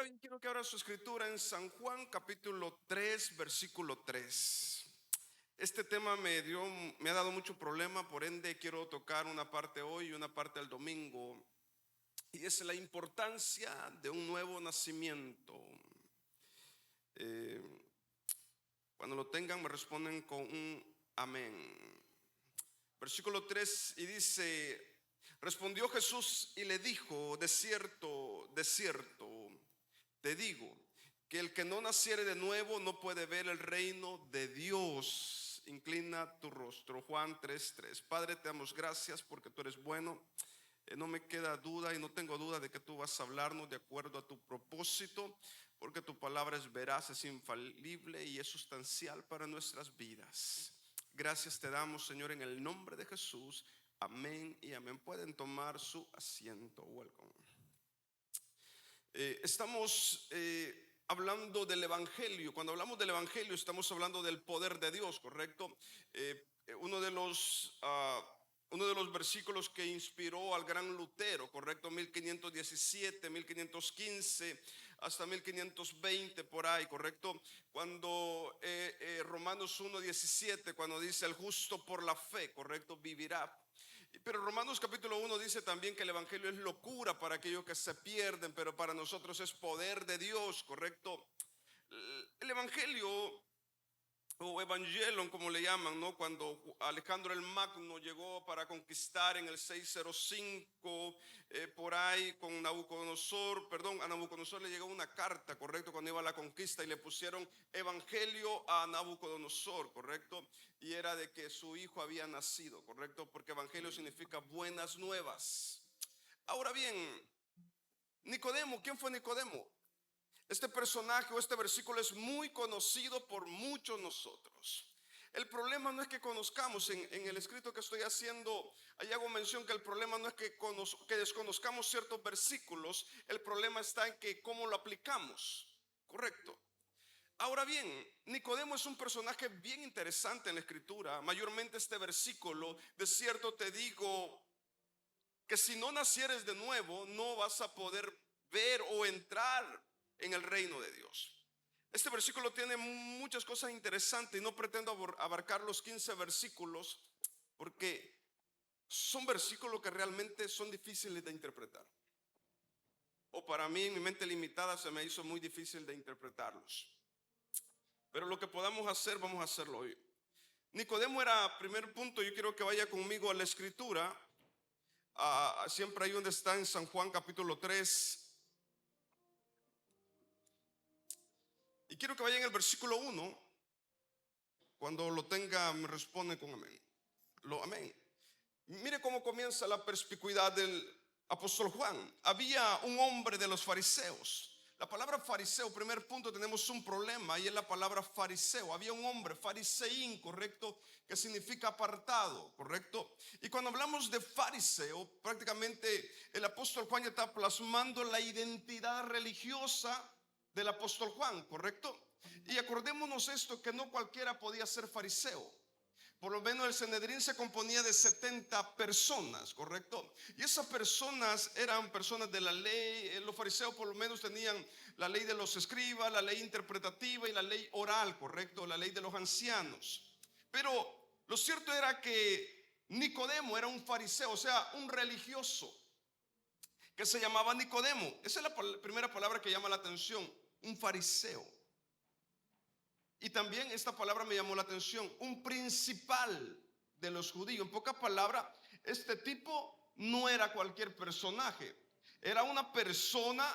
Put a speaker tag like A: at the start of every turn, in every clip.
A: Ahora bien, quiero que abra su escritura en San Juan capítulo 3, versículo 3. Este tema me ha dado mucho problema, por ende quiero tocar una parte hoy y una parte el domingo. Y es la importancia de un nuevo nacimiento. Cuando lo tengan me responden con un amén. Versículo 3 y dice: respondió Jesús y le dijo: de cierto, te digo, que el que no naciere de nuevo no puede ver el reino de Dios. Inclina tu rostro. Juan 3:3. Padre, te damos gracias porque tú eres bueno. No me queda duda y no tengo duda de que tú vas a hablarnos de acuerdo a tu propósito, porque tu palabra es veraz, es infalible y es sustancial para nuestras vidas. Gracias te damos, Señor, en el nombre de Jesús. Amén y amén. Pueden tomar su asiento. Welcome. Estamos hablando del Evangelio. Cuando hablamos del Evangelio estamos hablando del poder de Dios, ¿correcto? Uno de los versículos que inspiró al gran Lutero, ¿correcto? 1517, 1515 hasta 1520 por ahí, ¿correcto? Cuando Romanos 1:17, cuando dice: el justo por la fe, ¿correcto?, vivirá. Pero Romanos capítulo 1 dice también que el evangelio es locura para aquellos que se pierden, pero para nosotros es poder de Dios, ¿correcto? El evangelio, o evangelion como le llaman, ¿no? Cuando Alejandro el Magno llegó para conquistar en el 605 por ahí con Nabucodonosor, a Nabucodonosor le llegó una carta, ¿correcto?, cuando iba a la conquista, y le pusieron evangelio a Nabucodonosor, ¿correcto? Y era de que su hijo había nacido, ¿correcto? Porque evangelio significa buenas nuevas. Ahora bien, Nicodemo, ¿quién fue Nicodemo? Este personaje o este versículo es muy conocido por muchos nosotros. El problema no es que conozcamos, en el escrito que estoy haciendo, ahí hago mención que el problema no es que desconozcamos ciertos versículos, el problema está en que cómo lo aplicamos, ¿correcto? Ahora bien, Nicodemo es un personaje bien interesante en la escritura. Mayormente este versículo: de cierto te digo que si no nacieres de nuevo no vas a poder ver o entrar en el reino de Dios. Este versículo tiene muchas cosas interesantes y no pretendo abarcar los 15 versículos, porque son versículos que realmente son difíciles de interpretar, o para mí en mi mente limitada se me hizo muy difícil de interpretarlos. Pero lo que podamos hacer, vamos a hacerlo hoy. Nicodemo era, primer punto, yo quiero que vaya conmigo a la escritura, siempre ahí donde está, en San Juan capítulo 3. Y quiero que vaya en el versículo 1. Cuando lo tenga me responde con amén. Amén. Mire cómo comienza la perspicuidad del apóstol Juan. Había un hombre de los fariseos. La palabra fariseo, primer punto, tenemos un problema, y es la palabra fariseo. Había un hombre, fariseín, ¿correcto?, que significa apartado, ¿correcto? Y cuando hablamos de fariseo, prácticamente el apóstol Juan ya está plasmando la identidad religiosa del apóstol Juan, ¿correcto? Y acordémonos esto, que no cualquiera podía ser fariseo. Por lo menos el Sanedrín se componía de 70 personas, ¿correcto? Y esas personas eran personas de la ley. Los fariseos por lo menos tenían la ley de los escribas, la ley interpretativa y la ley oral, ¿correcto? La ley de los ancianos. Pero lo cierto era que Nicodemo era un fariseo, o sea, un religioso que se llamaba Nicodemo. Esa es la primera palabra que llama la atención, un fariseo. Y también esta palabra me llamó la atención: un principal de los judíos. En pocas palabras, este tipo no era cualquier personaje, era una persona,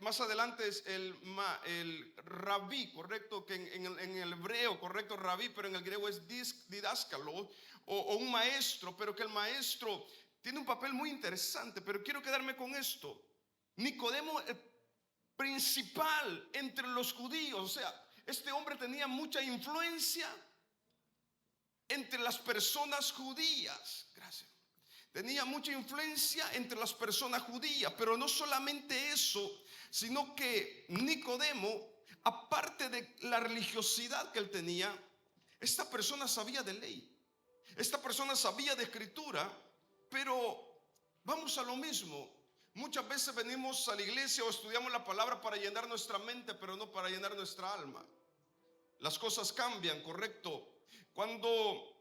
A: más adelante es el rabí, correcto, que en el hebreo, correcto, rabí, pero en el griego es didáscalo, o un maestro, pero que el maestro tiene un papel muy interesante. Pero quiero quedarme con esto: Nicodemo, principal entre los judíos. O sea, este hombre tenía mucha influencia entre las personas judías. Gracias. Tenía mucha influencia entre las personas judías. Pero no solamente eso, sino que Nicodemo, aparte de la religiosidad que él tenía, esta persona sabía de ley, esta persona sabía de escritura. Pero vamos a lo mismo: Muchas veces venimos a la iglesia o estudiamos la palabra para llenar nuestra mente, pero no para llenar nuestra alma. Las cosas cambian, correcto. Cuando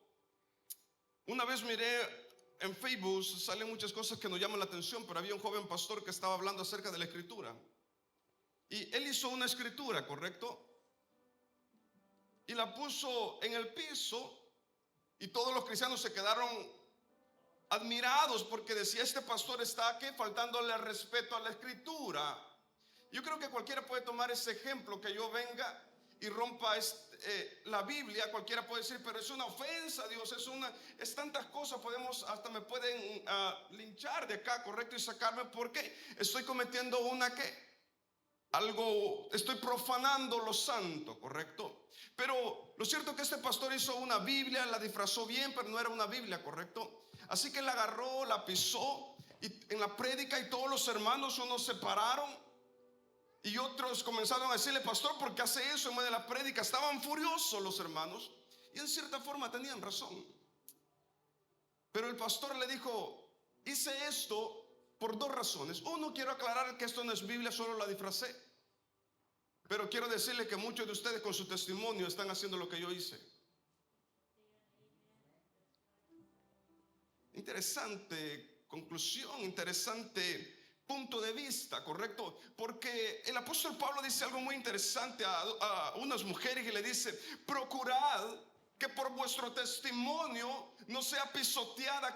A: una vez miré en Facebook, salen muchas cosas que nos llaman la atención, pero había un joven pastor que estaba hablando acerca de la escritura. Y él hizo una escritura, correcto, y la puso en el piso, y todos los cristianos se quedaron admirados porque decía: este pastor está aquí faltándole respeto a la escritura. Yo creo que cualquiera puede tomar ese ejemplo, que yo venga y rompa la Biblia. Cualquiera puede decir: pero es una ofensa a Dios, es tantas cosas, hasta me pueden linchar de acá, correcto, y sacarme porque estoy cometiendo estoy profanando lo santo, correcto. Pero lo cierto es que este pastor hizo una Biblia, la disfrazó bien, pero no era una Biblia, correcto. Así que la agarró, la pisó, y en la prédica, y todos los hermanos, unos se pararon y otros comenzaron a decirle: pastor, ¿por qué hace eso en medio de la prédica? Estaban furiosos los hermanos, y en cierta forma tenían razón. Pero el pastor le dijo: hice esto por dos razones. Uno, quiero aclarar que esto no es Biblia, solo la disfracé. Pero quiero decirle que muchos de ustedes con su testimonio están haciendo lo que yo hice. Interesante conclusión, interesante punto de vista, correcto. Porque el apóstol Pablo dice algo muy interesante a unas mujeres, y le dice: procurad que por vuestro testimonio no sea pisoteada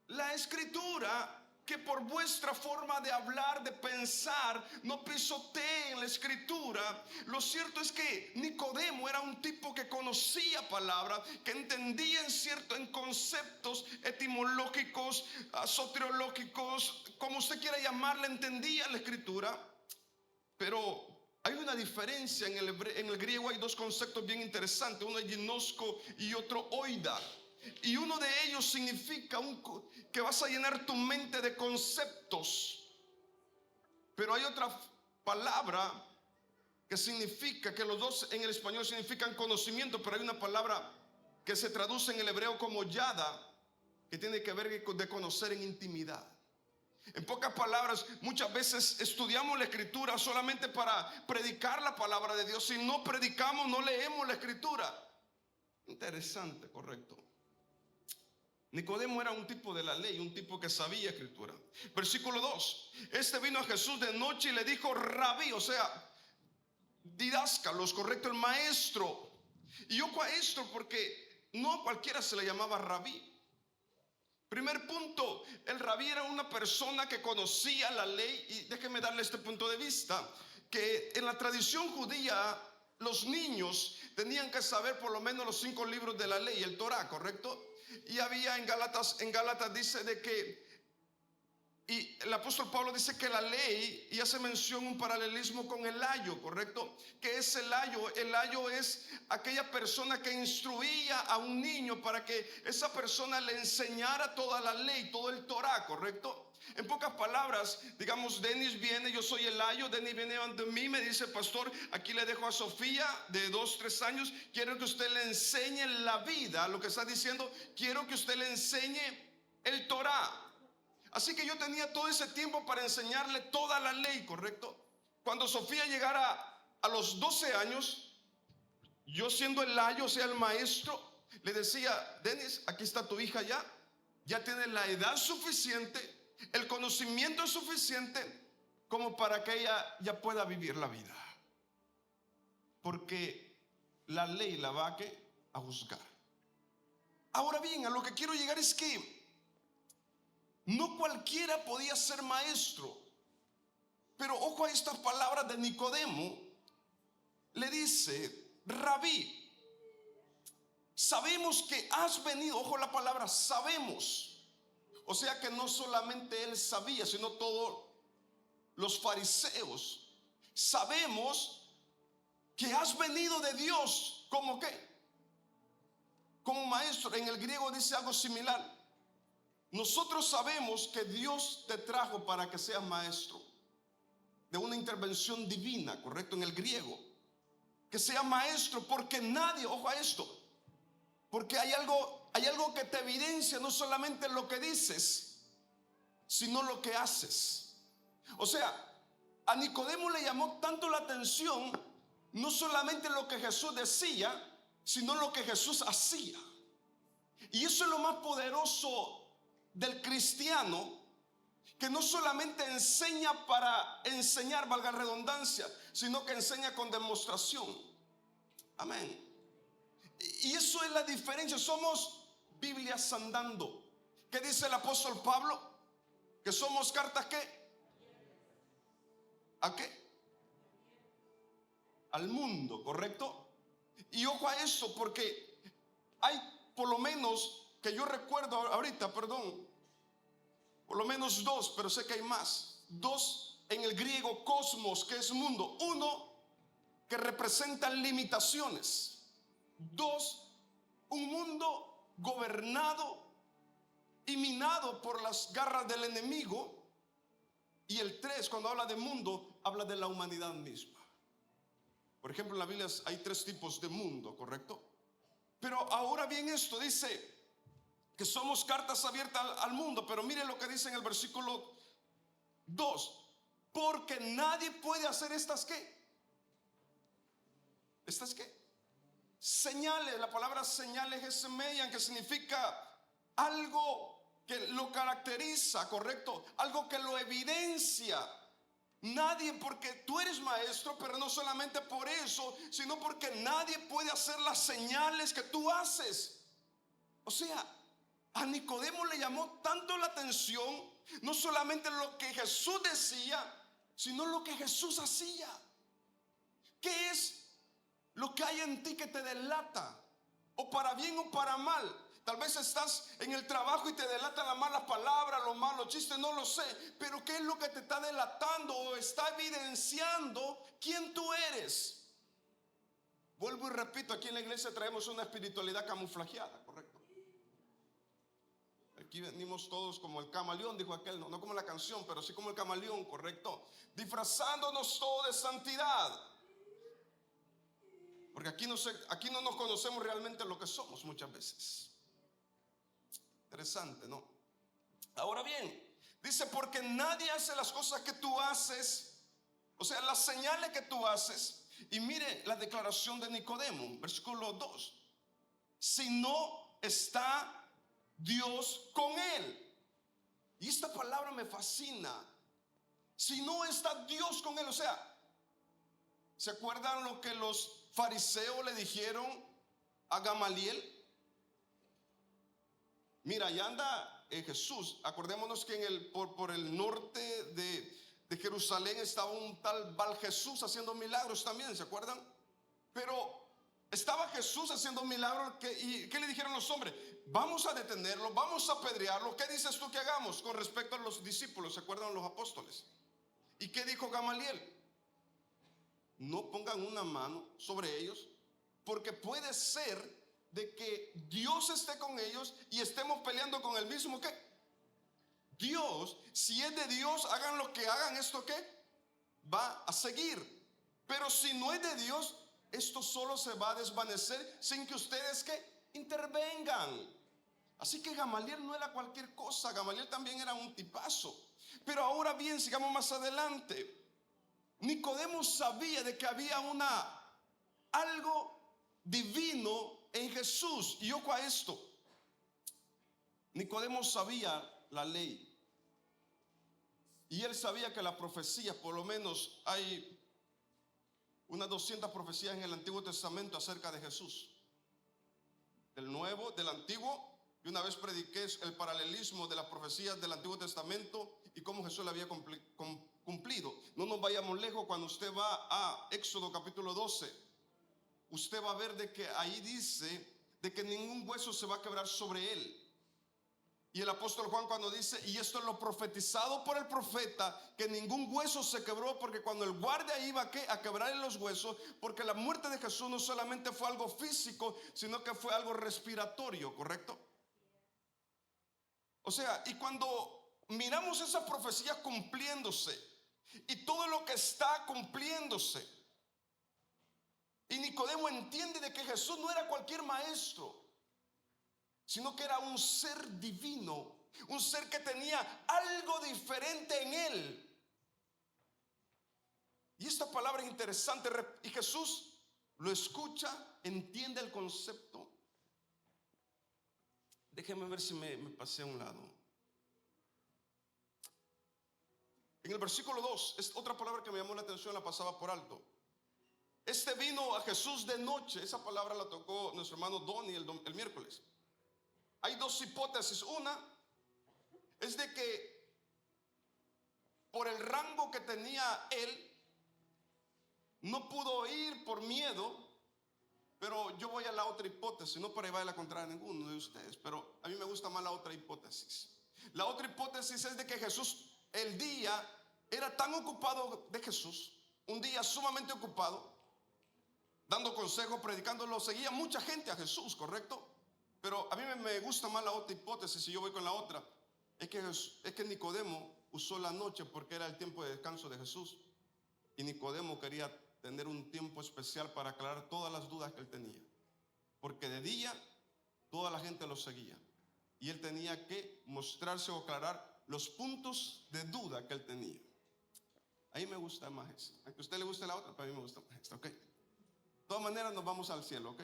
A: la escritura, que por vuestra forma de hablar, de pensar, no pisoteen la escritura. Lo cierto es que Nicodemo era un tipo que conocía palabra, que entendía en conceptos etimológicos, soteriológicos, como usted quiera llamarle, entendía la escritura. Pero hay una diferencia. En el griego hay dos conceptos bien interesantes: uno es ginosko y otro oida. Y uno de ellos significa que vas a llenar tu mente de conceptos. Pero hay otra palabra que significa, que los dos en el español significan conocimiento, pero hay una palabra que se traduce en el hebreo como yada, que tiene que ver de conocer en intimidad. En pocas palabras, muchas veces estudiamos la escritura solamente para predicar la palabra de Dios. Si no predicamos, no leemos la escritura. Interesante, correcto. Nicodemo era un tipo de la ley, un tipo que sabía escritura. Versículo 2: este vino a Jesús de noche y le dijo: rabí, o sea, didáscalos, correcto, el maestro. Y ojo a esto, porque no a cualquiera se le llamaba rabí. Primer punto, el rabí era una persona que conocía la ley. Y déjeme darle este punto de vista, que en la tradición judía los niños tenían que saber por lo menos los 5 libros de la ley, el Torah, correcto. Y había en Gálatas dice de que, y el apóstol Pablo dice que la ley, y hace mención un paralelismo con el ayo, correcto. ¿Qué es el ayo? El ayo es aquella persona que instruía a un niño para que esa persona le enseñara toda la ley, todo el Torah, correcto. En pocas palabras, digamos, Denis viene, yo soy el ayo, Denis viene ante mí, me dice: pastor, aquí le dejo a Sofía de 2-3 años, quiero que usted le enseñe la vida. Lo que está diciendo: quiero que usted le enseñe el Torah. Así que yo tenía todo ese tiempo para enseñarle toda la ley, correcto. Cuando Sofía llegara a los 12 años, yo siendo el ayo, o sea, el maestro, le decía: Denis, aquí está tu hija, ya tiene la edad suficiente, el conocimiento es suficiente como para que ella ya pueda vivir la vida, porque la ley la va a juzgar. Ahora bien, a lo que quiero llegar es que no cualquiera podía ser maestro. Pero ojo a estas palabras de Nicodemo. Le dice: rabí, sabemos que has venido. Ojo la palabra sabemos. O sea que no solamente él sabía, sino todos los fariseos. Sabemos que has venido de Dios. ¿Cómo qué? Como maestro. En el griego dice algo similar. Nosotros sabemos que Dios te trajo para que seas maestro, de una intervención divina, correcto, en el griego. Que sea maestro, porque nadie, ojo a esto, porque hay algo que te evidencia, no solamente lo que dices, sino lo que haces. O sea, a Nicodemo le llamó tanto la atención no solamente lo que Jesús decía, sino lo que Jesús hacía. Y eso es lo más poderoso del cristiano, que no solamente enseña para enseñar, valga la redundancia, sino que enseña con demostración. Amén. Y eso es la diferencia. Somos Biblias andando. ¿Qué dice el apóstol Pablo? Que somos cartas ¿qué? ¿A qué? Al mundo, ¿correcto? Y ojo a esto, porque hay por lo menos, que yo recuerdo ahorita, perdón, por lo menos dos, pero sé que hay más. Dos en el griego cosmos, que es mundo. Uno, que representa limitaciones. Dos, un mundo gobernado y minado por las garras del enemigo. Y el tres, cuando habla de mundo, habla de la humanidad misma. Por ejemplo, en la Biblia hay tres tipos de mundo, ¿correcto? Pero ahora bien, esto dice que somos cartas abiertas al mundo. Pero mire lo que dice en el versículo 2. Porque nadie puede hacer estas ¿qué? ¿Estas qué? Señales. La palabra señales es semeyan, que significa algo que lo caracteriza, ¿correcto? Algo que lo evidencia. Nadie, porque tú eres maestro, pero no solamente por eso, sino porque nadie puede hacer las señales que tú haces. O sea, a Nicodemo le llamó tanto la atención no solamente lo que Jesús decía, sino lo que Jesús hacía. ¿Qué es lo que hay en ti que te delata? O para bien o para mal. Tal vez estás en el trabajo y te delatan las malas palabras, los malos chistes, no lo sé. Pero ¿qué es lo que te está delatando o está evidenciando quién tú eres? Vuelvo y repito, aquí en la iglesia traemos una espiritualidad camuflajeada, ¿correcto? Aquí venimos todos como el camaleón, dijo aquel, no como la canción, pero sí como el camaleón, ¿correcto? Disfrazándonos todo de santidad. Porque aquí no nos conocemos realmente lo que somos muchas veces. Interesante, ¿no? Ahora bien, dice, porque nadie hace las cosas que tú haces, o sea, las señales que tú haces. Y mire la declaración de Nicodemo, versículo 2. Si no está Dios con él. Y esta palabra me fascina. Si no está Dios con él, o sea, ¿se acuerdan lo que los fariseos le dijeron a Gamaliel? Mira, allá anda Jesús. Acordémonos que por el norte de Jerusalén estaba un tal Bar Jesús haciendo milagros también, ¿se acuerdan? Pero estaba Jesús haciendo milagros. ¿Y qué le dijeron los hombres? Vamos a detenerlo, vamos a apedrearlo. ¿Qué dices tú que hagamos con respecto a los discípulos? ¿Se acuerdan los apóstoles? ¿Y qué dijo Gamaliel? No pongan una mano sobre ellos, porque puede ser de que Dios esté con ellos y estemos peleando con el mismo ¿qué? Dios. Si es de Dios, hagan lo que hagan, ¿esto qué? Va a seguir. Pero si no es de Dios, esto solo se va a desvanecer sin que ustedes ¿qué? Intervengan. Así que Gamaliel no era cualquier cosa. Gamaliel también era un tipazo. Pero ahora bien, sigamos más adelante. Nicodemo sabía de que había algo divino en Jesús. Y ojo a esto, Nicodemo sabía la ley. Y él sabía que las profecías, por lo menos hay unas 200 profecías en el Antiguo Testamento acerca de Jesús. Del Nuevo, del Antiguo. Y una vez prediqué el paralelismo de las profecías del Antiguo Testamento y cómo Jesús le había cumplido. No nos vayamos lejos. Cuando usted va a Éxodo capítulo 12, usted va a ver de que ahí dice de que ningún hueso se va a quebrar sobre él. Y el apóstol Juan cuando dice, y esto es lo profetizado por el profeta, que ningún hueso se quebró, porque cuando el guardia iba a quebrarle los huesos, porque la muerte de Jesús no solamente fue algo físico, sino que fue algo respiratorio, ¿correcto? O sea, y cuando miramos esas profecías cumpliéndose, y todo lo que está cumpliéndose, y Nicodemo entiende de que Jesús no era cualquier maestro, sino que era un ser divino un ser que tenía algo diferente en él. Y esta palabra es interesante, y Jesús lo escucha, entiende el concepto. Déjenme ver si me pasé a un lado. En el versículo 2, es otra palabra que me llamó la atención, la pasaba por alto. Este vino a Jesús de noche. Esa palabra la tocó nuestro hermano Donnie el miércoles. Hay dos hipótesis. Una es de que por el rango que tenía él, no pudo ir por miedo. Pero yo voy a la otra hipótesis, no para llevar la contraria a ninguno de ustedes, pero a mí me gusta más la otra hipótesis. La otra hipótesis es de que Jesús, el día era tan ocupado de Jesús, un día sumamente ocupado, dando consejos, predicándolo, seguía mucha gente a Jesús, ¿correcto? Pero a mí me gusta más la otra hipótesis, y yo voy con la otra. Es que Nicodemo usó la noche porque era el tiempo de descanso de Jesús, y Nicodemo quería tener un tiempo especial para aclarar todas las dudas que él tenía, porque de día toda la gente lo seguía y él tenía que mostrarse o aclarar los puntos de duda que él tenía. Ahí me gusta más eso. Aunque a usted le guste la otra, para mí me gusta más esta, ¿ok? De todas maneras nos vamos al cielo, ¿ok?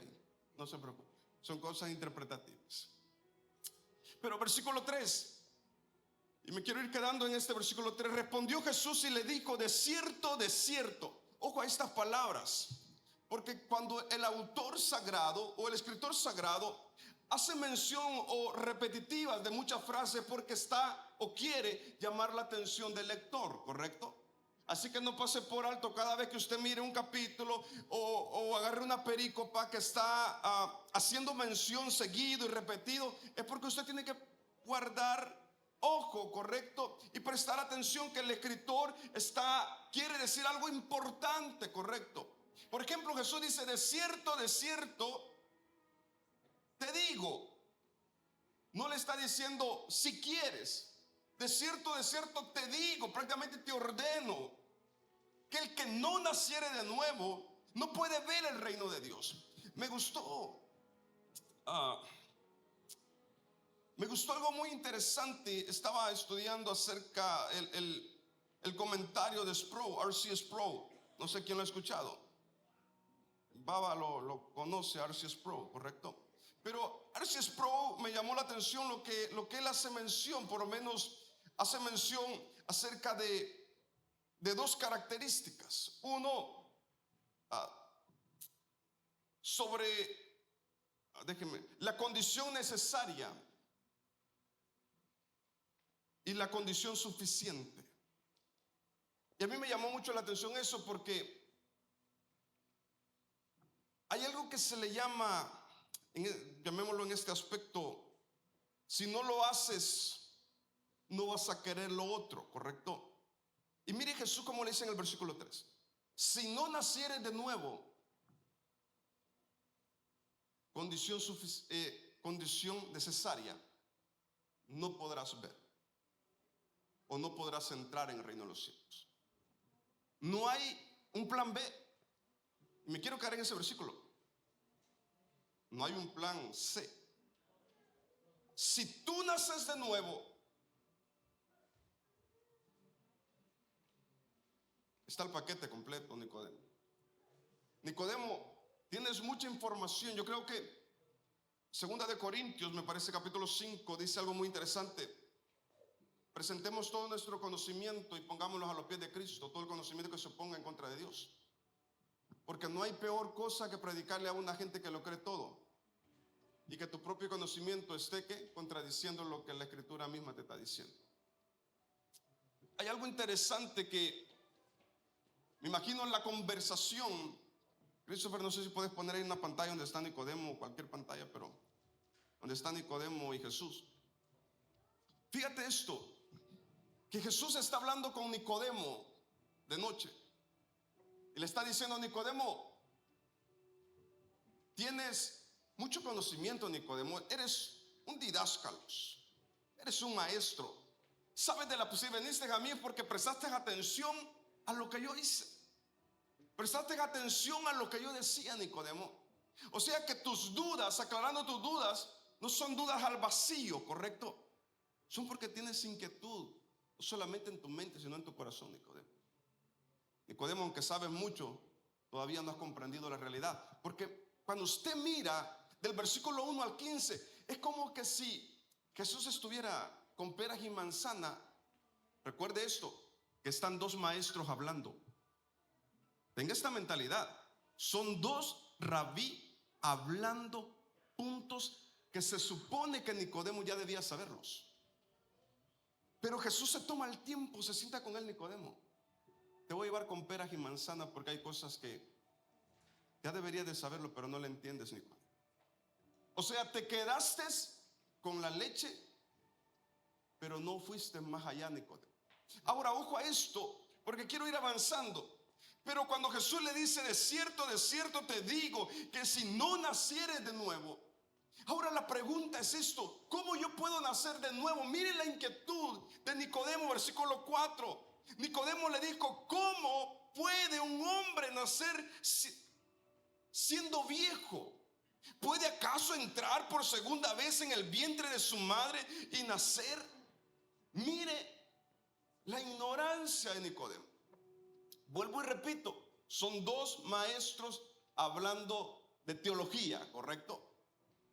A: No se preocupe, son cosas interpretativas. Pero versículo 3, y me quiero ir quedando en este versículo 3. Respondió Jesús y le dijo: de cierto, ojo a estas palabras, porque cuando el autor sagrado o el escritor sagrado hace mención o repetitivas de muchas frases, porque está o quiere llamar la atención del lector, ¿correcto? Así que no pase por alto cada vez que usted mire un capítulo o agarre una perícopa que está haciendo mención seguido y repetido, es porque usted tiene que guardar ojo, ¿correcto? Y prestar atención que el escritor quiere decir algo importante, ¿correcto? Por ejemplo, Jesús dice: de cierto, te digo. No le está diciendo si quieres. De cierto, te digo, prácticamente te ordeno, que el que no naciere de nuevo no puede ver el reino de Dios. Me gustó algo muy interesante. Estaba estudiando acerca el comentario de Sproul, R.C. Sproul. No sé quién lo ha escuchado. Baba lo conoce, R.C. Sproul, ¿correcto? Pero R.C. Sproul me llamó la atención lo que él hace mención, por lo menos hace mención acerca de dos características. Uno, sobre, la condición necesaria y la condición suficiente. Y a mí me llamó mucho la atención eso, porque hay algo que se le llama, llamémoslo en este aspecto: si no lo haces, no vas a querer lo otro, ¿correcto? Y mire Jesús como le dice en el versículo 3: si no nacieres de nuevo, condición necesaria, no podrás ver o no podrás entrar en el reino de los cielos. No hay un plan B. Y me quiero quedar en ese versículo. No hay un plan C. Si tú naces de nuevo, está el paquete completo, Nicodemo. Nicodemo, tienes mucha información. Yo creo que Segunda de Corintios, me parece capítulo 5, dice algo muy interesante. Presentemos todo nuestro conocimiento y pongámoslo a los pies de Cristo, todo el conocimiento que se ponga en contra de Dios. Porque no hay peor cosa que predicarle a una gente que lo cree todo y que tu propio conocimiento esté contradiciendo lo que la Escritura misma te está diciendo. Hay algo interesante que me imagino en la conversación. Christopher, no sé si puedes poner ahí una pantalla donde está Nicodemo, o cualquier pantalla, pero donde está Nicodemo y Jesús. Fíjate esto, que Jesús está hablando con Nicodemo de noche y le está diciendo: Nicodemo, tienes mucho conocimiento, Nicodemo, eres un didáscalos, eres un maestro, sabes de si veniste a mí es porque prestaste atención a lo que yo hice, prestaste atención a lo que yo decía, Nicodemo. O sea que tus dudas, aclarando tus dudas, no son dudas al vacío, ¿correcto? son porque tienes inquietud, no solamente en tu mente, sino en tu corazón, Nicodemo. Nicodemo, aunque sabes mucho, todavía no has comprendido la realidad. Porque cuando usted mira del versículo 1 al 15, es como que si Jesús estuviera con peras y manzana. Recuerde esto, que están dos maestros hablando. Tenga esta mentalidad. Son dos rabí hablando puntos que se supone que Nicodemo ya debía saberlos. Pero Jesús se toma el tiempo, se sienta con él. Nicodemo, te voy a llevar con peras y manzanas porque hay cosas que ya deberías de saberlo, pero no le entiendes, Nicodemo. O sea, te quedaste con la leche, pero no fuiste más allá, Nicodemo. Ahora, ojo a esto, porque quiero ir avanzando. Pero cuando Jesús le dice, de cierto te digo, que si no nacieres de nuevo. Ahora la pregunta es esto: ¿cómo yo puedo nacer de nuevo? Mire la inquietud de Nicodemo, versículo 4. Nicodemo le dijo, ¿cómo puede un hombre nacer siendo viejo? ¿Puede acaso entrar por segunda vez en el vientre de su madre y nacer? Mire la ignorancia de Nicodemo. Vuelvo y repito, son dos maestros hablando de teología, ¿correcto?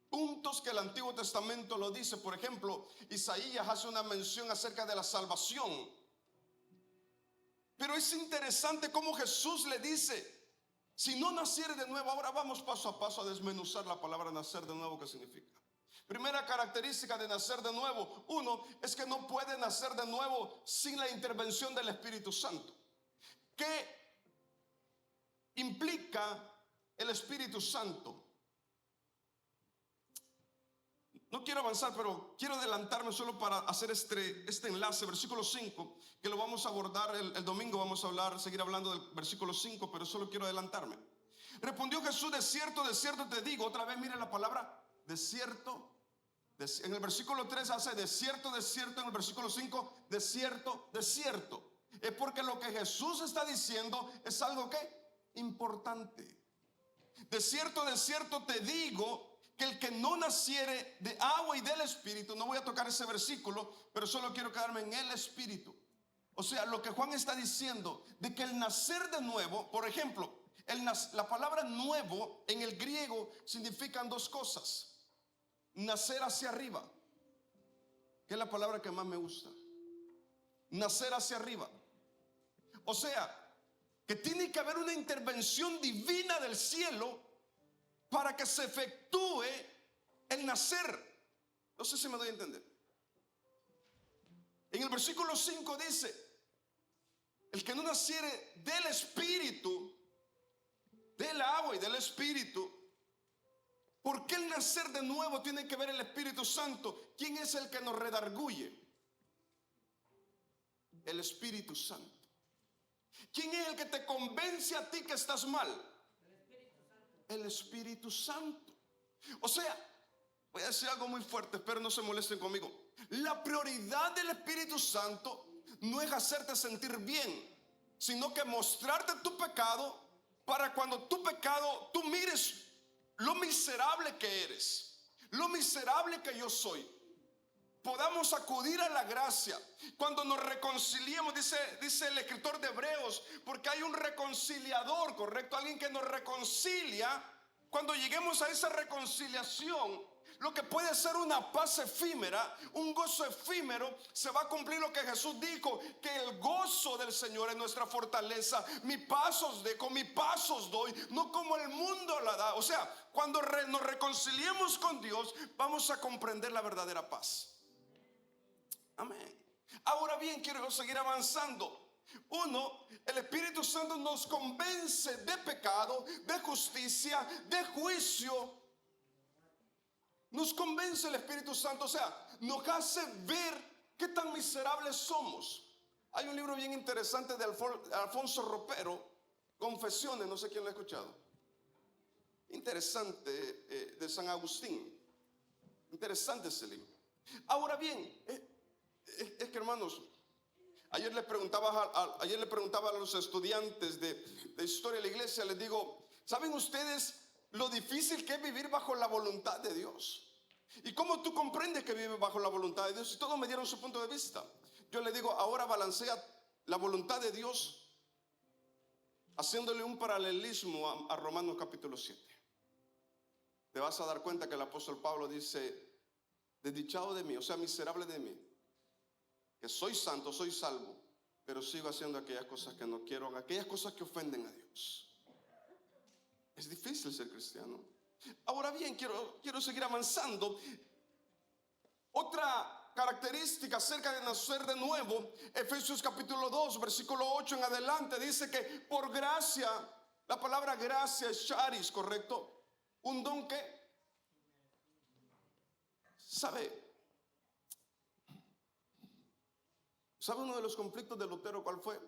A: Puntos que el Antiguo Testamento lo dice. Por ejemplo, Isaías hace una mención acerca de la salvación. Pero es interesante cómo Jesús le dice, si no naciere de nuevo. Ahora vamos paso a paso a desmenuzar la palabra nacer de nuevo, ¿qué significa? Primera característica de nacer de nuevo, uno, es que no puede nacer de nuevo sin la intervención del Espíritu Santo. ¿Qué implica el Espíritu Santo? No quiero avanzar, pero quiero adelantarme solo para hacer este enlace, versículo 5, que lo vamos a abordar el domingo. Vamos a seguir hablando del versículo 5, pero solo quiero adelantarme. Respondió Jesús, de cierto te digo. Otra vez mire la palabra, de cierto. En el versículo 3 hace de cierto, en el versículo 5, de cierto. Es porque lo que Jesús está diciendo es algo que importante. De cierto te digo, que el que no naciere de agua y del Espíritu. No voy a tocar ese versículo, pero solo quiero quedarme en el Espíritu. O sea, lo que Juan está diciendo, de que el nacer de nuevo, por ejemplo, la palabra nuevo en el griego significan dos cosas. Nacer hacia arriba, que es la palabra que más me gusta. Nacer hacia arriba. O sea, que tiene que haber una intervención divina del cielo para que se efectúe el nacer. No sé si me doy a entender. En el versículo 5 dice, el que no naciere del Espíritu, del agua y del Espíritu. ¿Por qué el nacer de nuevo tiene que ver el Espíritu Santo? ¿Quién es el que nos redarguye? El Espíritu Santo. ¿Quién es el que te convence a ti que estás mal? El Espíritu Santo. O sea, voy a decir algo muy fuerte, espero no se molesten conmigo. La prioridad del Espíritu Santo no es hacerte sentir bien, sino que mostrarte tu pecado, para cuando tu pecado, tú mires lo miserable que eres, lo miserable que yo soy, podamos acudir a la gracia. Cuando nos reconciliemos, dice el escritor de Hebreos, porque hay un reconciliador, ¿correcto? Alguien que nos reconcilia. Cuando lleguemos a esa reconciliación, lo que puede ser una paz efímera, un gozo efímero, se va a cumplir lo que Jesús dijo, que el gozo del Señor es nuestra fortaleza. Mi paz os dejo, mi paz os doy, no como el mundo la da. O sea, cuando nos reconciliemos con Dios, vamos a comprender la verdadera paz. Amén. Ahora bien, quiero seguir avanzando. Uno, el Espíritu Santo nos convence de pecado, de justicia, de juicio. Nos convence el Espíritu Santo, o sea, nos hace ver qué tan miserables somos. Hay un libro bien interesante de Alfonso Ropero, Confesiones, no sé quién lo ha escuchado. Interesante, de San Agustín. Interesante ese libro. Ahora bien, es que hermanos, ayer le preguntaba a los estudiantes de historia de la iglesia, les digo, ¿saben ustedes lo difícil que es vivir bajo la voluntad de Dios? ¿Y cómo tú comprendes que vive bajo la voluntad de Dios? Y todos me dieron su punto de vista. Yo le digo, ahora balancea la voluntad de Dios haciéndole un paralelismo a Romanos capítulo 7. Te vas a dar cuenta que el apóstol Pablo dice, desdichado de mí, o sea, miserable de mí, que soy santo, soy salvo, pero sigo haciendo aquellas cosas que no quiero, aquellas cosas que ofenden a Dios. Es difícil ser cristiano. Ahora bien, quiero seguir avanzando. Otra característica acerca de nacer de nuevo, Efesios capítulo 2, versículo 8 en adelante, dice que por gracia, la palabra gracia es charis, ¿correcto? Un don que, ¿sabe uno de los conflictos de Lutero cuál fue?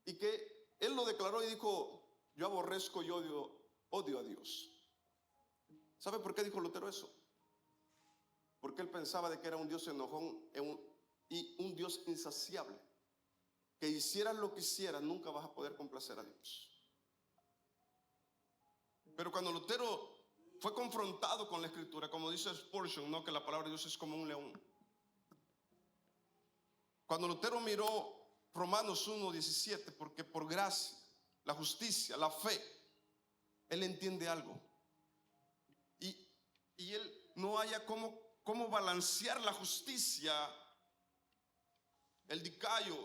A: Y que él lo declaró y dijo, yo aborrezco y odio a Dios. ¿Sabe por qué dijo Lutero eso? Porque él pensaba de que era un Dios enojón y un Dios insaciable, que hicieras lo que hicieras nunca vas a poder complacer a Dios. Pero cuando Lutero fue confrontado con la escritura, como dice Spurgeon, ¿no? Que la palabra de Dios es como un león. Cuando Lutero miró Romanos 1:17, porque por gracia, la justicia, la fe, él entiende algo. Y él no haya cómo balancear la justicia, el dicayo,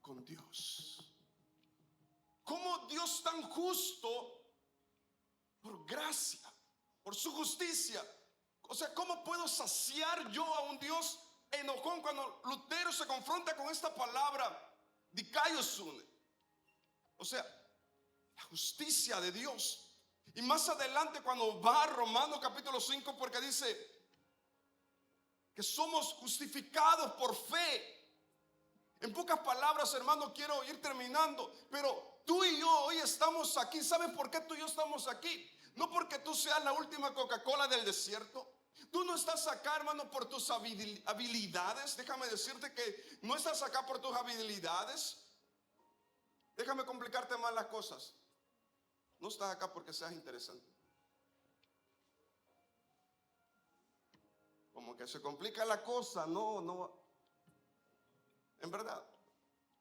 A: con Dios. ¿Cómo Dios tan justo, por gracia, por su justicia? O sea, ¿cómo puedo saciar yo a un Dios enojón? Cuando Lutero se confronta con esta palabra, dicayo sune, o sea, la justicia de Dios. Y más adelante cuando va a Romanos capítulo 5, porque dice que somos justificados por fe. En pocas palabras, hermano, quiero ir terminando, pero tú y yo hoy estamos aquí. ¿Sabes por qué tú y yo estamos aquí? No porque tú seas la última Coca-Cola del desierto. Tú no estás acá, hermano, por tus habilidades. Déjame decirte que no estás acá por tus habilidades. Déjame complicarte más las cosas. No estás acá porque seas interesante. Como que se complica la cosa. No. En verdad.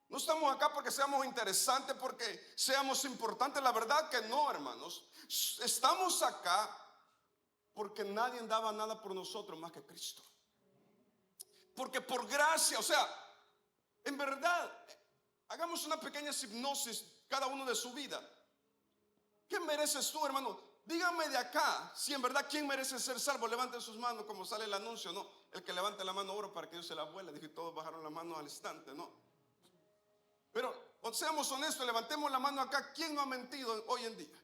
A: No estamos acá porque seamos interesantes, porque seamos importantes. La verdad que no, hermanos. Estamos acá porque nadie daba nada por nosotros más que Cristo. Porque por gracia, o sea, en verdad, hagamos una pequeña hipnosis cada uno de su vida. ¿Qué mereces tú, hermano? Dígame de acá, si en verdad quién merece ser salvo. Levanten sus manos como sale el anuncio, ¿no? El que levante la mano oro para que Dios se la vuele. Dije, todos bajaron la mano al instante, ¿no? Pero seamos honestos, levantemos la mano acá. ¿Quién no ha mentido hoy en día?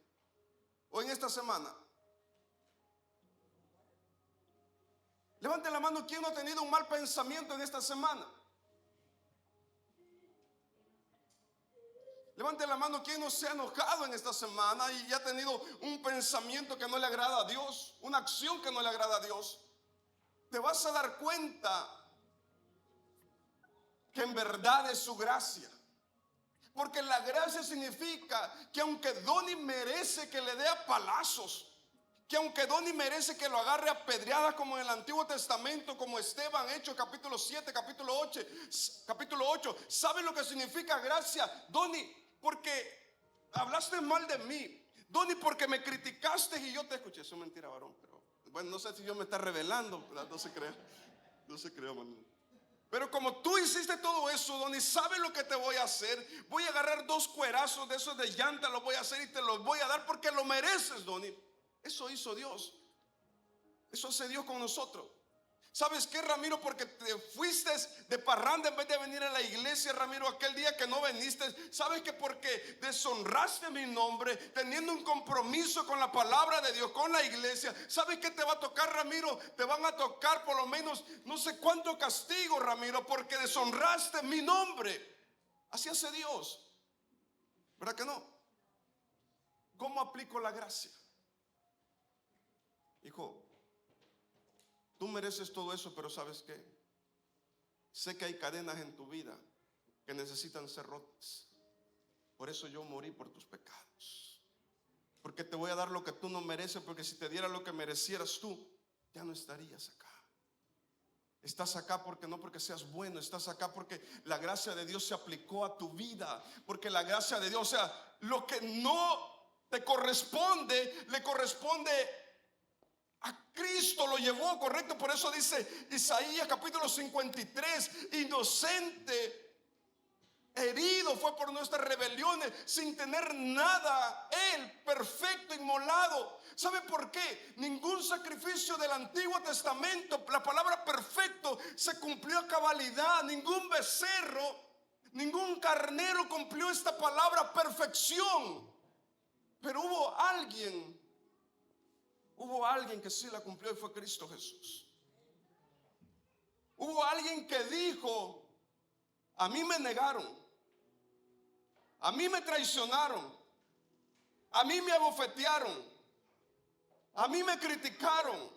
A: O en esta semana. Levanten la mano, ¿quién no ha tenido un mal pensamiento en esta semana? Levanten la mano, ¿quién no se ha enojado en esta semana y ha tenido un pensamiento que no le agrada a Dios, una acción que no le agrada a Dios? Te vas a dar cuenta que en verdad es su gracia. Porque la gracia significa que aunque Donnie merece que le dé a palazos, que aunque Donnie merece que lo agarre a pedradas como en el Antiguo Testamento, como Esteban, Hechos capítulo 7, capítulo 8, ¿sabe lo que significa gracia? Donnie, porque hablaste mal de mí. Donnie, porque me criticaste y yo te escuché. Eso es mentira, varón, pero bueno, no sé si yo me está revelando, no se crea, mano. Pero como tú hiciste todo eso, Donnie, ¿sabes lo que te voy a hacer? Voy a agarrar 2 cuerazos de esos de llanta, los voy a hacer y te los voy a dar porque lo mereces, Donnie. Eso hizo Dios. Eso hace Dios con nosotros. ¿Sabes qué, Ramiro? Porque te fuiste de parranda en vez de venir a la iglesia, Ramiro, aquel día que no viniste. ¿Sabes qué? Porque deshonraste mi nombre, teniendo un compromiso con la palabra de Dios, con la iglesia. ¿Sabes qué te va a tocar, Ramiro? Te van a tocar por lo menos no sé cuánto castigo, Ramiro, porque deshonraste mi nombre. Así hace Dios. ¿Verdad que no? ¿Cómo aplico la gracia? Hijo, tú mereces todo eso, pero ¿sabes qué? Sé que hay cadenas en tu vida que necesitan ser rotas. Por eso yo morí por tus pecados. porque te voy a dar lo que tú no mereces, porque si te diera lo que merecieras tú, ya no estarías acá. Estás acá porque no porque seas bueno, estás acá porque la gracia de Dios se aplicó a tu vida, porque la gracia de Dios, o sea, lo que no te corresponde, le corresponde a Cristo, lo llevó, correcto. Por eso dice Isaías capítulo 53, inocente, herido fue por nuestras rebeliones, sin tener nada, Él perfecto, inmolado. ¿Sabe por qué? Ningún sacrificio del Antiguo Testamento, la palabra perfecto, se cumplió a cabalidad. Ningún becerro, ningún carnero cumplió esta palabra perfección. Pero hubo alguien que sí la cumplió, y fue Cristo Jesús. Hubo alguien que dijo: a mí me negaron, a mí me traicionaron, a mí me abofetearon, a mí me criticaron.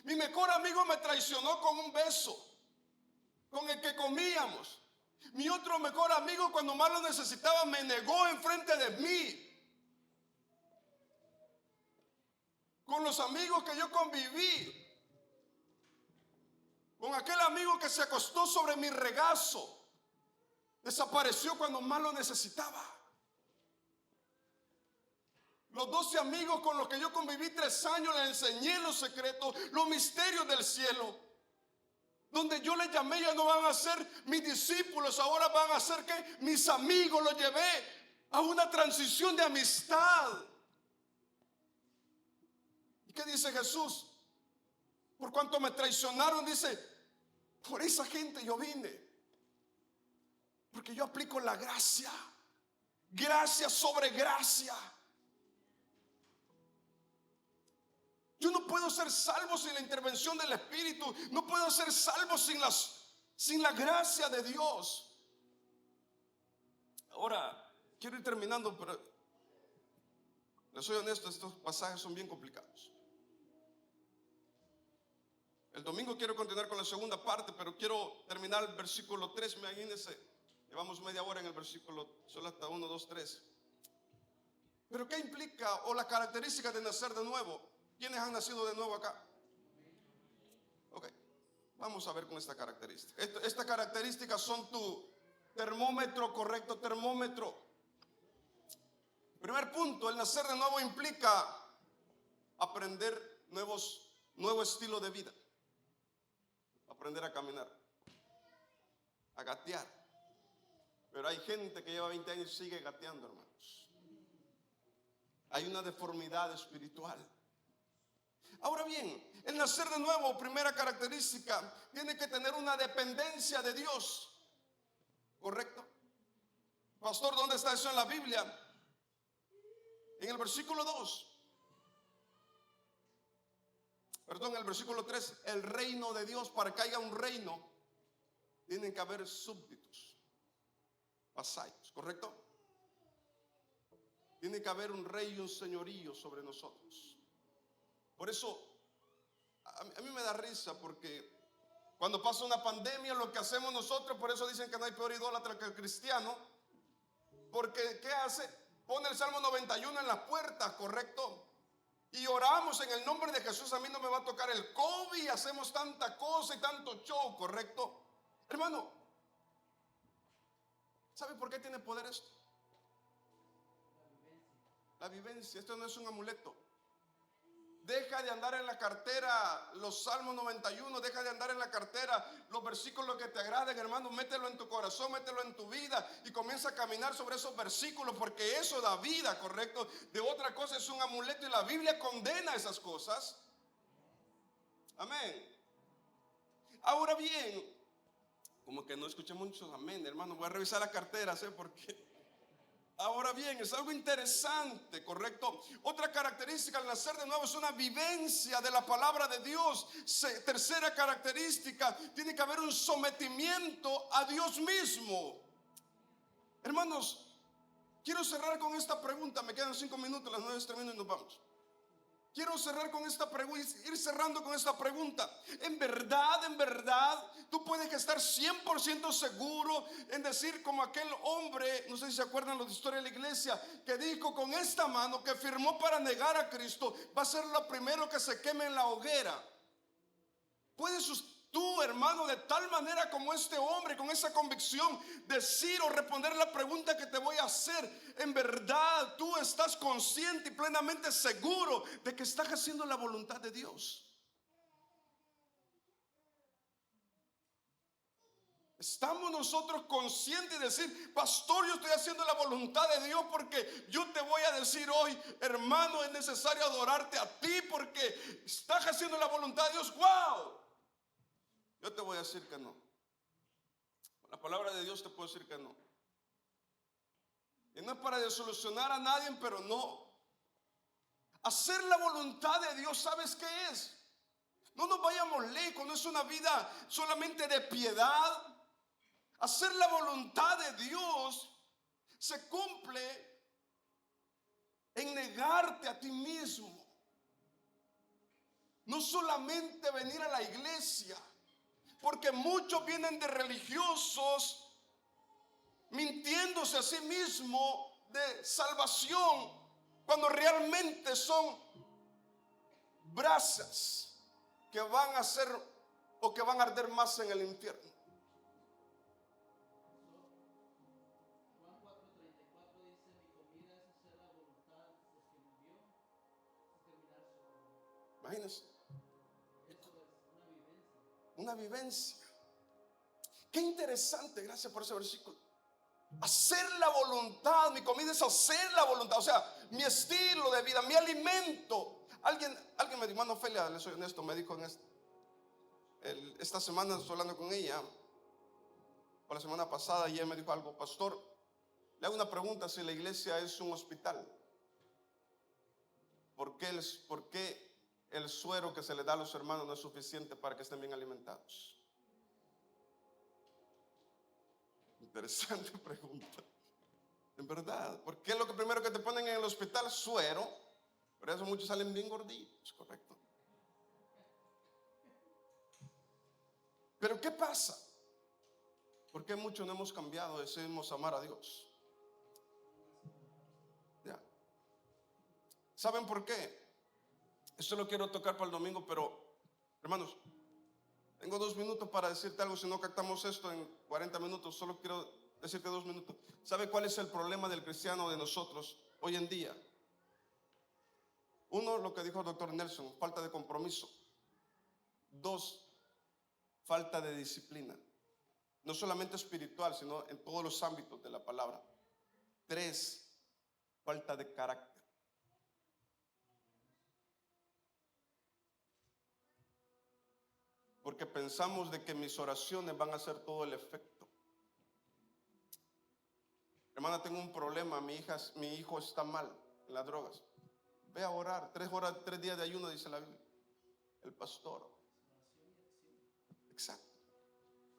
A: Mi mejor amigo me traicionó con un beso con el que comíamos. Mi otro mejor amigo, cuando más lo necesitaba, me negó enfrente de mí. Con los amigos que yo conviví, con aquel amigo que se acostó sobre mi regazo, desapareció cuando más lo necesitaba. Los 12 amigos con los que yo conviví 3 años, les enseñé los secretos, los misterios del cielo. Donde yo les llamé, ya no van a ser mis discípulos, ahora van a ser ¿qué? Mis amigos. Los llevé a una transición de amistad. ¿Y qué dice Jesús? Por cuanto me traicionaron, dice, por esa gente yo vine. Porque yo aplico la gracia. Gracia sobre gracia. Yo no puedo ser salvo sin la intervención del Espíritu. No puedo ser salvo sin la gracia de Dios. Ahora, quiero ir terminando, pero les soy honesto, estos pasajes son bien complicados. El domingo quiero continuar con la segunda parte, pero quiero terminar el versículo 3. Imagínense, llevamos media hora en el versículo, solo hasta 1, 2, 3. Pero ¿qué implica o la característica de nacer de nuevo? ¿Quiénes han nacido de nuevo acá? Ok, vamos a ver con esta característica. Estas características son tu termómetro, correcto, termómetro. Primer punto, el nacer de nuevo implica aprender nuevo estilo de vida. Aprender a caminar, a gatear. Pero hay gente que lleva 20 años y sigue gateando, hermanos. Hay una deformidad espiritual. Ahora bien, el nacer de nuevo, primera característica, tiene que tener una dependencia de Dios. ¿Correcto? Pastor, ¿dónde está eso en la Biblia? En el versículo 2. Perdón, el versículo 3. El reino de Dios, para que haya un reino, tienen que haber súbditos, vasallos, ¿correcto? Tiene que haber un rey y un señorío sobre nosotros. Por eso, a mí me da risa, porque cuando pasa una pandemia, lo que hacemos nosotros, por eso dicen que no hay peor idólatra que el cristiano, porque ¿qué hace? Pone el Salmo 91 en las puertas, ¿correcto? Y oramos en el nombre de Jesús, a mí no me va a tocar el COVID, hacemos tanta cosa y tanto show, ¿correcto? Hermano, ¿sabe por qué tiene poder esto? La vivencia. Esto no es un amuleto. Deja de andar en la cartera los Salmos 91, deja de andar en la cartera los versículos que te agraden, hermano. Mételo en tu corazón, mételo en tu vida y comienza a caminar sobre esos versículos, porque eso da vida, ¿correcto? De otra cosa es un amuleto, y la Biblia condena esas cosas. Amén. Ahora bien, como que no escuché muchos amén, hermano. Voy a revisar la cartera, ¿sé por qué? Ahora bien, es algo interesante, ¿correcto? Otra característica al nacer de nuevo es una vivencia de la palabra de Dios. Tercera característica, tiene que haber un sometimiento a Dios mismo. Hermanos, quiero cerrar con esta pregunta. Me quedan 5 minutos, las 9 termino y nos vamos. Quiero cerrar con esta pregunta, ir cerrando con esta pregunta. En verdad, tú puedes estar 100% seguro en decir como aquel hombre, no sé si se acuerdan los de historia de la iglesia, que dijo con esta mano que firmó para negar a Cristo, va a ser lo primero que se queme en la hoguera. Puedes tú, hermano, de tal manera como este hombre, con esa convicción, decir o responder la pregunta que te voy a hacer. En verdad, tú estás consciente y plenamente seguro de que estás haciendo la voluntad de Dios. Estamos nosotros conscientes de decir, pastor, yo estoy haciendo la voluntad de Dios, porque yo te voy a decir hoy, hermano, es necesario adorarte a ti porque estás haciendo la voluntad de Dios. ¡Wow! Yo te voy a decir que no. La palabra de Dios te puede decir que no. Y no es para desolucionar a nadie, pero no. Hacer la voluntad de Dios, ¿sabes qué es? No nos vayamos lejos, no es una vida solamente de piedad. Hacer la voluntad de Dios se cumple en negarte a ti mismo. No solamente venir a la iglesia, porque muchos vienen de religiosos mintiéndose a sí mismos de salvación, cuando realmente son brasas que van a hacer o que van a arder más en el infierno.
B: Juan 4:34 dice: mi comida es hacer la voluntad del que me envió y terminar su obra.
A: Imagínense.
B: Eso es
A: Una vivencia. Qué interesante, gracias por ese versículo. Hacer la voluntad, mi comida es hacer la voluntad, o sea, mi estilo de vida, mi alimento. Alguien me dijo, hermano Felia, le soy honesto, me dijo esta semana estoy hablando con ella, o la semana pasada, y ella me dijo algo, pastor, le hago una pregunta: si la iglesia es un hospital, ¿por qué el suero que se le da a los hermanos no es suficiente para que estén bien alimentados? Interesante pregunta. En verdad, ¿por qué lo que primero que te ponen en el hospital? Suero. Por eso muchos salen bien gorditos, correcto. Pero ¿qué pasa? ¿Por qué muchos no hemos cambiado? Decidimos amar a Dios. ¿Ya? ¿Saben por qué? Esto lo quiero tocar para el domingo, pero hermanos, tengo 2 minutos para decirte algo. Si no captamos esto en 40 minutos, solo quiero decirte 2 minutos. ¿Sabe cuál es el problema del cristiano, de nosotros hoy en día? Uno, lo que dijo el doctor Nelson, falta de compromiso. 2, falta de disciplina. No solamente espiritual, sino en todos los ámbitos de la palabra. 3, falta de carácter. Porque pensamos de que mis oraciones van a hacer todo el efecto. Hermana, tengo un problema, mi hijo está mal en las drogas. Ve a orar, 3 días de ayuno, dice la Biblia. El pastor. Exacto.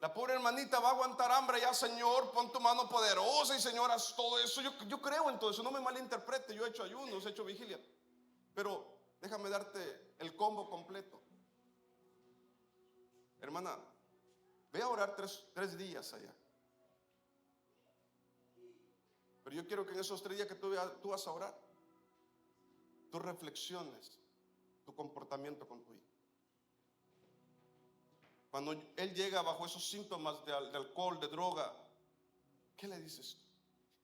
A: La pobre hermanita va a aguantar hambre ya, Señor, pon tu mano poderosa y Señor, haz todo eso. Yo creo en todo eso, no me malinterprete, yo he hecho ayunos, he hecho vigilia. Pero déjame darte el combo completo. Hermana, ve a orar 3 días allá. Pero yo quiero que en esos 3 días que tú vas a orar, tú reflexiones tu comportamiento con tu hijo. Cuando él llega bajo esos síntomas de alcohol, de droga, ¿qué le dices?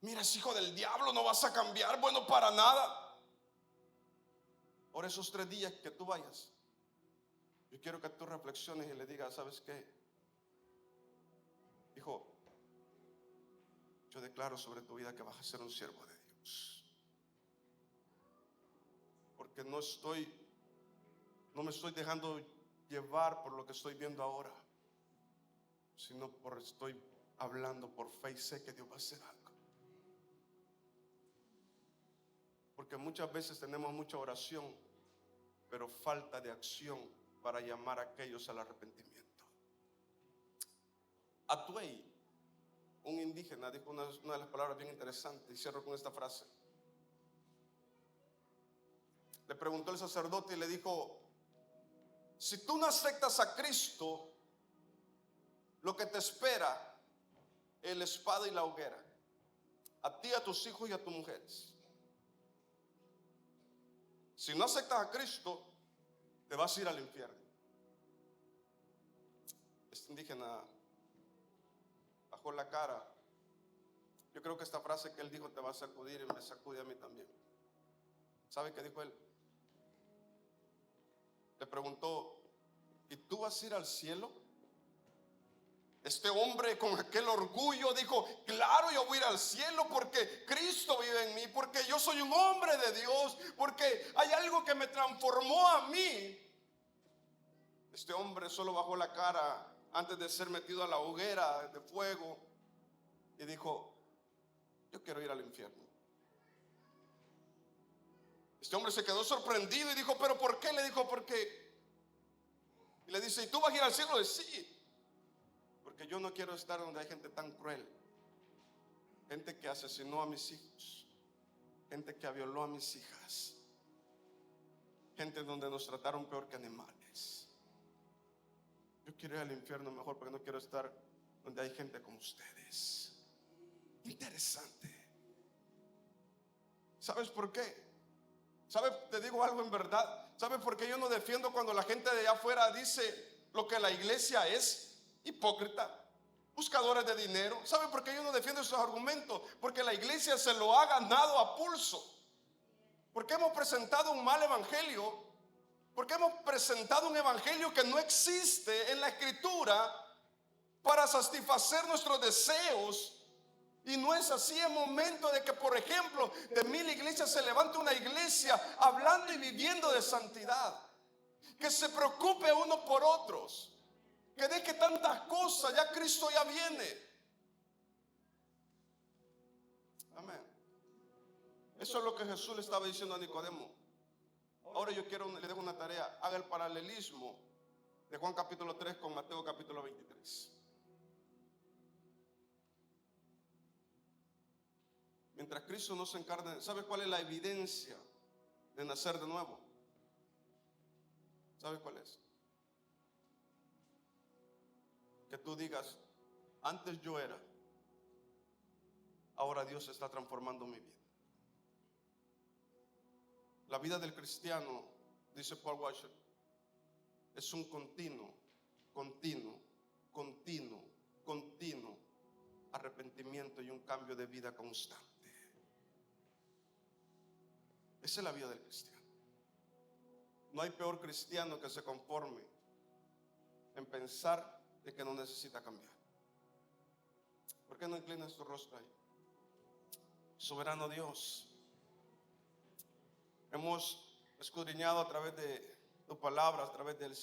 A: Mira, es hijo del diablo, no vas a cambiar, bueno, para nada. Ahora esos 3 días que tú vayas, yo quiero que tú reflexiones y le digas, ¿sabes qué? Hijo, yo declaro sobre tu vida que vas a ser un siervo de Dios. Porque no me estoy dejando llevar por lo que estoy viendo ahora, sino estoy hablando por fe y sé que Dios va a hacer algo. Porque muchas veces tenemos mucha oración, pero falta de acción para llamar a aquellos al arrepentimiento. Atuey, un indígena, dijo una de las palabras bien interesantes, y cierro con esta frase: Le preguntó el sacerdote y le dijo: si tú no aceptas a Cristo, lo que te espera es la espada y la hoguera, a ti, a tus hijos y a tus mujeres. Si no aceptas a Cristo, te vas a ir al infierno. Este indígena bajó la cara. Yo creo que esta frase que él dijo te va a sacudir y me sacude a mí también. ¿Sabe qué dijo él? Le preguntó: ¿y tú vas a ir al cielo? Este hombre con aquel orgullo dijo: claro, yo voy a ir al cielo porque Cristo vive en mí, porque yo soy un hombre de Dios, porque hay algo que me transformó a mí. Este hombre solo bajó la cara antes de ser metido a la hoguera de fuego y dijo: yo quiero ir al infierno. Este hombre se quedó sorprendido y dijo: ¿pero por qué? Le dijo: porque. Y le dice: ¿y tú vas a ir al cielo? Le dice: sí, porque yo no quiero estar donde hay gente tan cruel, gente que asesinó a mis hijos, gente que violó a mis hijas, gente donde nos trataron peor que animales. Yo quiero ir al infierno mejor, porque no quiero estar donde hay gente como ustedes. Interesante. ¿Sabes por qué? ¿Sabes? Te digo algo en verdad. ¿Sabes por qué yo no defiendo cuando la gente de allá afuera dice lo que la iglesia es? Hipócrita, buscadores de dinero. ¿Sabe por qué yo no defiendo esos argumentos? Porque la iglesia se lo ha ganado a pulso. Porque hemos presentado un mal evangelio. Porque hemos presentado un evangelio que no existe en la escritura para satisfacer nuestros deseos. Y no es así. Es momento de que, por ejemplo, de 1000 iglesias se levante una iglesia hablando y viviendo de santidad, que se preocupe uno por otros, que deje tantas cosas. Ya Cristo ya viene. Amén. Eso es lo que Jesús le estaba diciendo a Nicodemo. Ahora yo le dejo una tarea: haga el paralelismo de Juan capítulo 3 con Mateo capítulo 23. Mientras Cristo no se encarne, ¿sabe cuál es la evidencia de nacer de nuevo? ¿Sabe cuál es? Que tú digas: antes yo era, ahora Dios está transformando mi vida. La vida del cristiano, dice Paul Washer, es un continuo arrepentimiento y un cambio de vida constante. Esa es la vida del cristiano. No hay peor cristiano que se conforme en pensar de que no necesita cambiar. ¿Por qué no inclinas tu rostro ahí? Soberano Dios, hemos escudriñado a través de tu palabra, a través de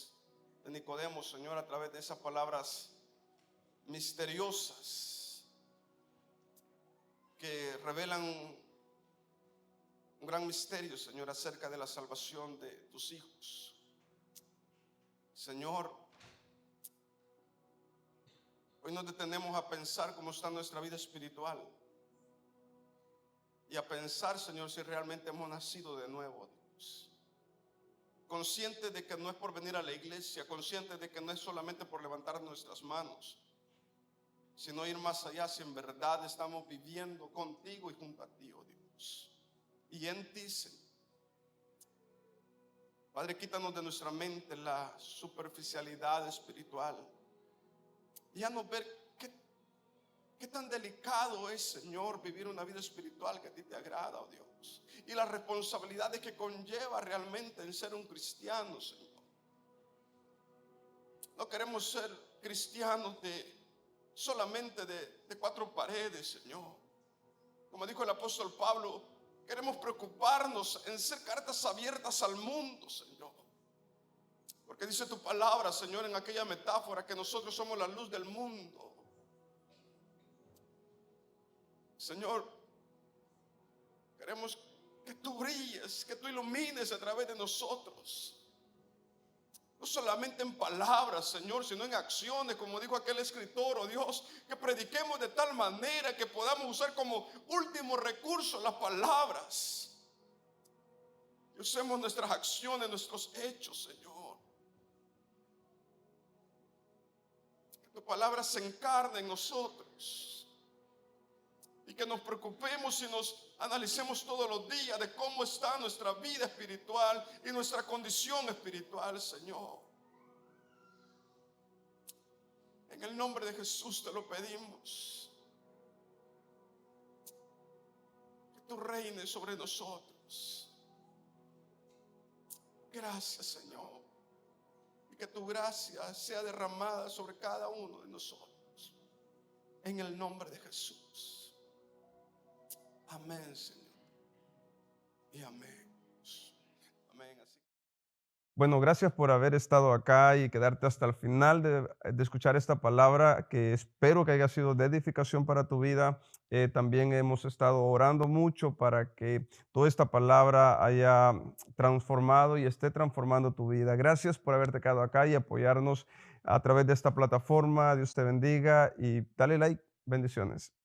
A: Nicodemo, Señor, a través de esas palabras misteriosas que revelan un gran misterio, Señor, acerca de la salvación de tus hijos. Señor, hoy nos detenemos a pensar cómo está nuestra vida espiritual y a pensar, Señor, si realmente hemos nacido de nuevo, Dios. Consciente de que no es por venir a la iglesia, consciente de que no es solamente por levantar nuestras manos, sino ir más allá, si en verdad estamos viviendo contigo y junto a ti, oh Dios, y en ti, Señor. Padre, quítanos de nuestra mente la superficialidad espiritual y haznos ver qué tan delicado es, Señor, vivir una vida espiritual que a ti te agrada, oh Dios, y las responsabilidades que conlleva realmente en ser un cristiano, Señor. No queremos ser cristianos solamente de 4 paredes, Señor. Como dijo el apóstol Pablo, queremos preocuparnos en ser cartas abiertas al mundo, Señor. Porque dice tu palabra, Señor, en aquella metáfora, que nosotros somos la luz del mundo. Señor, queremos que tú brilles, que tú ilumines a través de nosotros. No solamente en palabras, Señor, sino en acciones, como dijo aquel escritor, oh Dios, que prediquemos de tal manera que podamos usar como último recurso las palabras. Y usemos nuestras acciones, nuestros hechos, Señor. Que tu palabra se encarne en nosotros. Y que nos preocupemos y nos analicemos todos los días de cómo está nuestra vida espiritual y nuestra condición espiritual, Señor. En el nombre de Jesús te lo pedimos. Que tú reines sobre nosotros. Gracias, Señor. Y que tu gracia sea derramada sobre cada uno de nosotros. En el nombre de Jesús. Amén, Señor. Y amén. Amén. Así.
C: Bueno, gracias por haber estado acá y quedarte hasta el final de escuchar esta palabra, que espero que haya sido de edificación para tu vida. También hemos estado orando mucho para que toda esta palabra haya transformado y esté transformando tu vida. Gracias por haberte quedado acá y apoyarnos a través de esta plataforma. Dios te bendiga y dale like. Bendiciones.